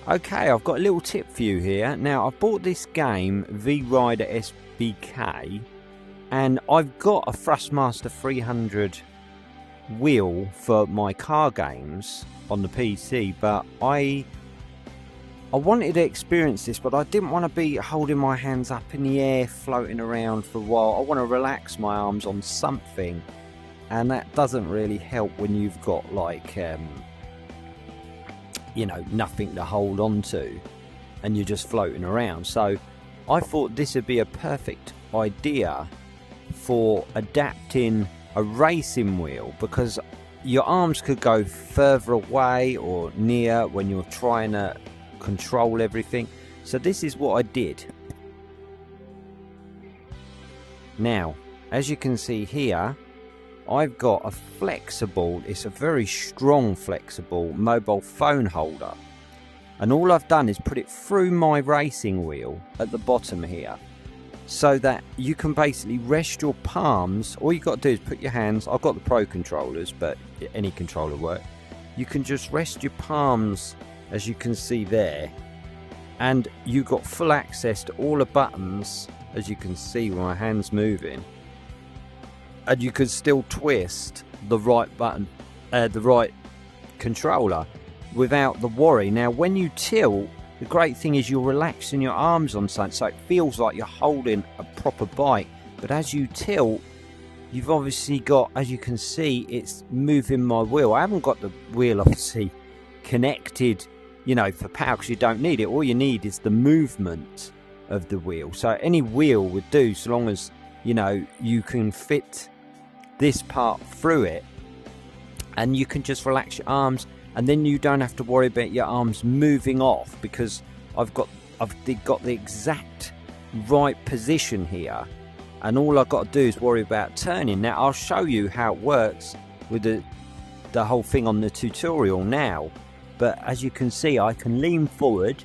Okay, I've got a little tip for you here. Now, I've bought this game, Vrider SBK, and I've got a Thrustmaster 300 wheel for my car games on the PC, but I wanted to experience this, but I didn't want to be holding my hands up in the air, floating around for a while. I want to relax my arms on something, and that doesn't really help when you've got like you know, nothing to hold on to and you're just floating around. So I thought this would be a perfect idea for adapting a racing wheel, because your arms could go further away or near when you're trying to control everything. So this is what I did. Now, as you can see here, I've got a flexible, it's a very strong flexible mobile phone holder, and all I've done is put it through my racing wheel at the bottom here, so that you can basically rest your palms. All you've got to do is put your hands, I've got the Pro controllers, but any controller works. You can just rest your palms, as you can see there, and you've got full access to all the buttons, as you can see with my hands moving. And you could still twist the right button, the right controller, without the worry. Now, when you tilt, the great thing is you're relaxing your arms on something, so it feels like you're holding a proper bike. But as you tilt, you've obviously got, as you can see, it's moving my wheel. I haven't got the wheel obviously connected, you know, for power, because you don't need it. All you need is the movement of the wheel. So any wheel would do, so long as, you know, you can fit this part through it, and you can just relax your arms, and then you don't have to worry about your arms moving off, because I've got the exact right position here, and all I've got to do is worry about turning. Now I'll show you how it works with the whole thing on the tutorial now, but as you can see, I can lean forward,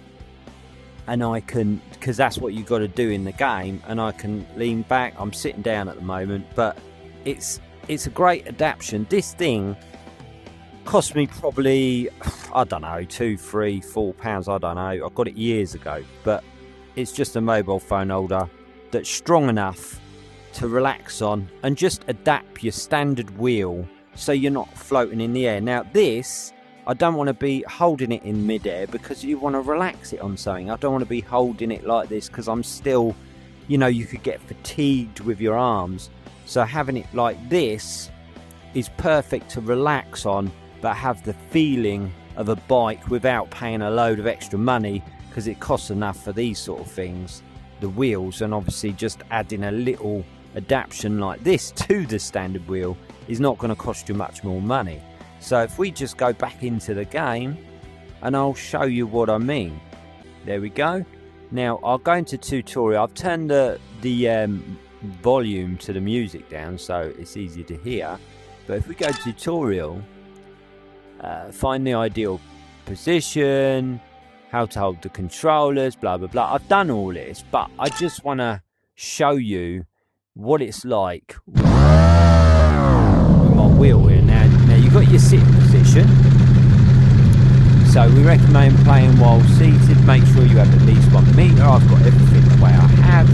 and I can, because that's what you've got to do in the game, and I can lean back. I'm sitting down at the moment, but it's a great adaptation. This thing cost me probably, I don't know, £2, £3, £4, I don't know. I got it years ago, but it's just a mobile phone holder that's strong enough to relax on and just adapt your standard wheel so you're not floating in the air. Now this, I don't want to be holding it in mid-air, because you want to relax it on something. I don't want to be holding it like this, because I'm still, you know, you could get fatigued with your arms. So having it like this is perfect to relax on, but have the feeling of a bike without paying a load of extra money, because it costs enough for these sort of things, the wheels. And obviously just adding a little adaptation like this to the standard wheel is not going to cost you much more money. So if we just go back into the game, and I'll show you what I mean. There we go. Now I'll go into tutorial. I've turned the volume to the music down so it's easier to hear. But if we go to tutorial, find the ideal position, how to hold the controllers, blah blah blah. I've done all this, but I just want to show you what it's like with my wheel here. Now you've got your sitting position, so we recommend playing while seated. Make sure you have at least 1 meter. I've got everything the way I have.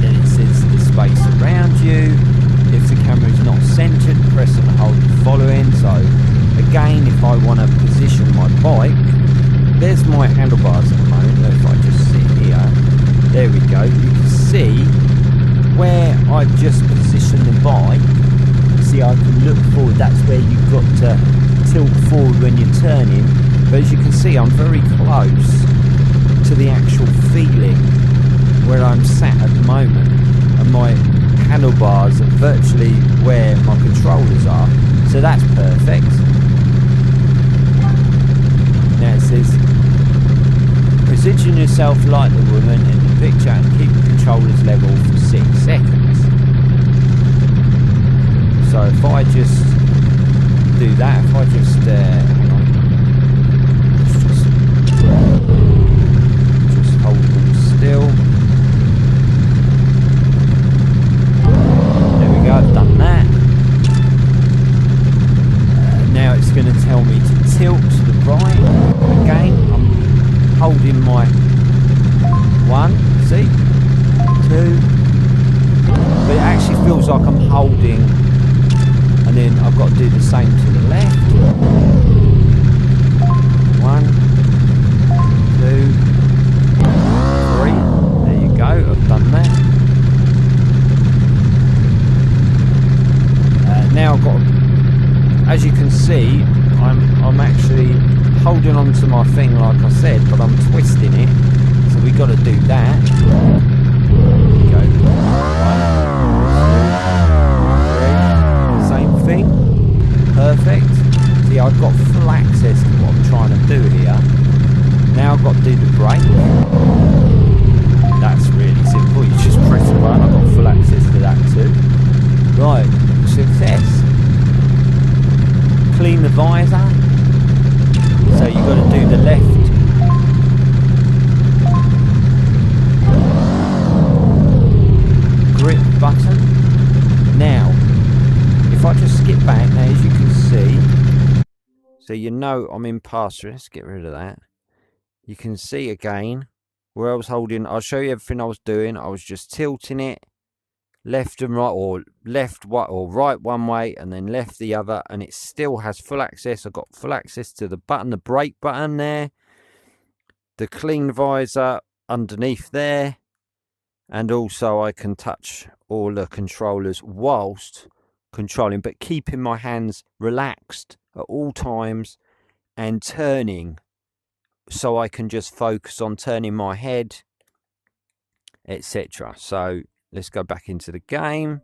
Then it says the space around you. If the camera is not centered, press and hold the following. So again, if I want to position my bike, there's my handlebars at the moment. If I just sit here, there we go. You can see where I've just positioned the bike. See, I can look forward. That's where you've got to tilt forward when you're turning. But as you can see, I'm very close to the actual feeling where I'm sat at the moment, and my handlebars are virtually where my controllers are, so that's perfect. Now it says position yourself like the woman in the picture and keep the controllers level for 6 seconds. So if I just do that, if I just hang on, just hold them still. I've done that. Now it's going to tell me to tilt to the right. Again, I'm holding on to my thing like I said, but I'm twisting it. So we got to do that. Go 1, 2, 3. Same thing. Perfect. See, I've got full access to what I'm trying to do here. Now I've got to do the brake. That's really simple. You just press the button. I've got full access to that too. Right, success. Clean the visor. So you've got to do the left. Grip button. Now, if I just skip back, now as you can see, so you know I'm in pass-through. Let's get rid of that. You can see again where I was holding. I'll show you everything I was doing. I was just tilting it left and right, or left or right one way and then left the other, and it still has full access. I've got full access to the button, the brake button there, the clean visor underneath there, and also I can touch all the controllers whilst controlling, but keeping my hands relaxed at all times and turning, so I can just focus on turning my head, etc. So let's go back into the game.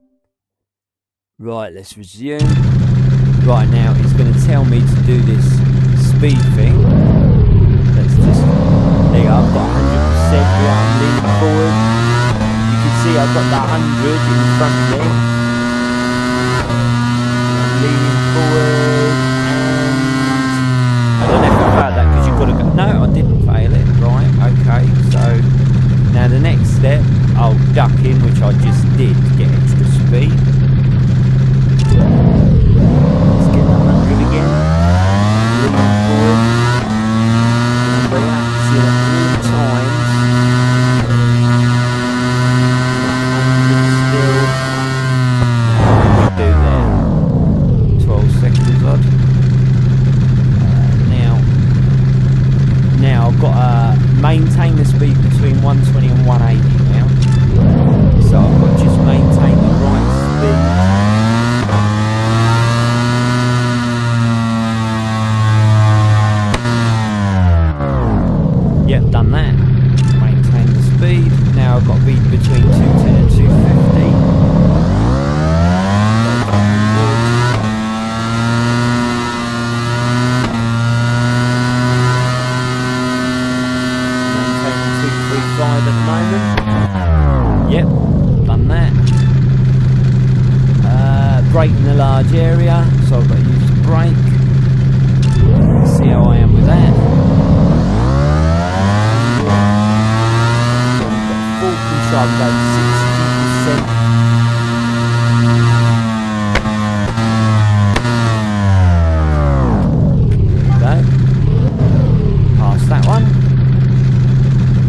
Right, let's resume. Right, now it's going to tell me to do this speed thing. Let's just, there you go, I've got 100% here, I'm leaning forward. You can see I've got that 100 in front of me. I'm leaning forward, and I don't know if I failed that because you've got to go. No, I didn't fail it. Right, okay, so now the next step, I'll duck in, which I just did to get extra speed. Let's get that 100 again. Lean forward. And relaxing at all times. 100 still. What do we do there? 12 seconds odd. Now I've got to maintain the speed between 120 and 180 now. So I've got to just maintain the right speed. Yep, done that. Maintain the speed. Now I've got to be between 210 and 250. At the moment. Yep, done that. Brake in a large area, so I've got to use the brake. Let's see how I am with that. So we've got full control, about 60%. There we go. Past that one.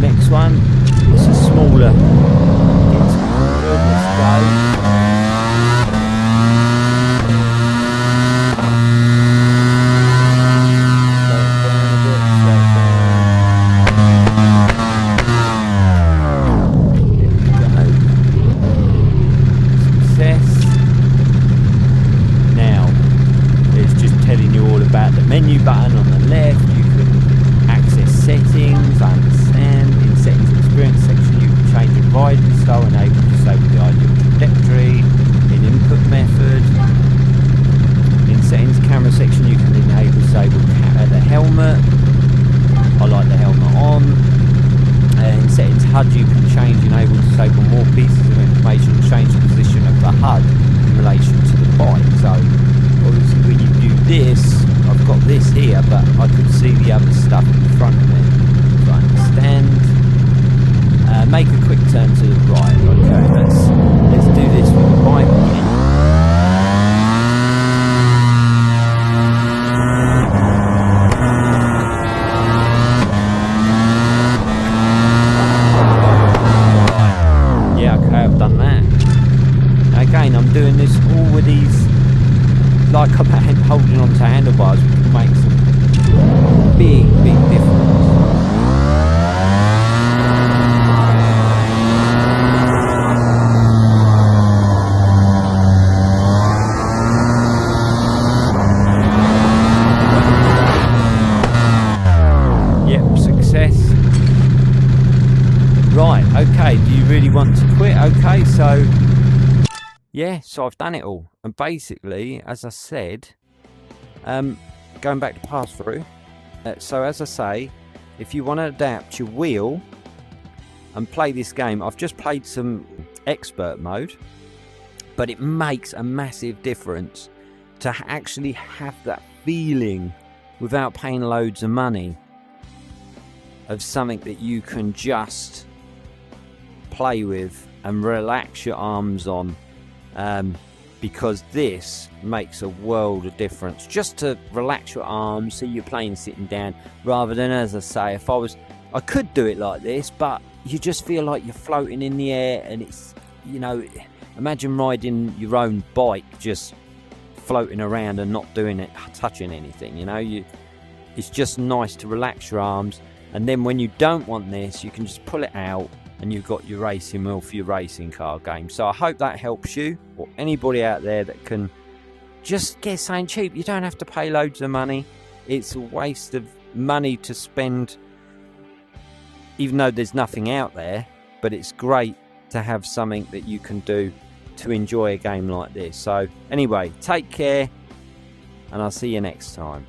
Next one, this is smaller. Get to 100, let's go. Slow it down a bit, slow it down. There we go. Success. Now, it's just telling you all about the menu button on the left. You can access settings, understand. In settings experience section you can change your riding style, enable to disable the ideal trajectory. In input method, in settings camera section you can enable disable the helmet. I like the helmet on. In settings HUD you can change, enable disable more pieces of information, change the position of the HUD in relation to the bike. So obviously when you do this, I've got this here, but I could see the other stuff in front of me. So I understand. Make a quick turn to the right. Okay, let's do this with the bike again. Yeah, okay, I've done that. Now again, I'm doing this all with these, like I'm holding on to handlebars, which can make some big difference. okay, do you really want to quit? Okay, so yeah, so I've done it all. And basically, as I said, going back to pass through, so as I say, if you want to adapt your wheel and play this game, I've just played some expert mode, but it makes a massive difference to actually have that feeling without paying loads of money of something that you can just play with and relax your arms on, because this makes a world of difference. Just to relax your arms, so you're playing sitting down, rather than, as I say, I could do it like this, but you just feel like you're floating in the air, and it's, you know, imagine riding your own bike, just floating around and not doing it, touching anything, you know. It's just nice to relax your arms, and then when you don't want this, you can just pull it out and you've got your racing wheel for your racing car game. So I hope that helps you, or anybody out there that can just get something cheap. You don't have to pay loads of money. It's a waste of money to spend, even though there's nothing out there, but it's great to have something that you can do to enjoy a game like this. So anyway, take care, and I'll see you next time.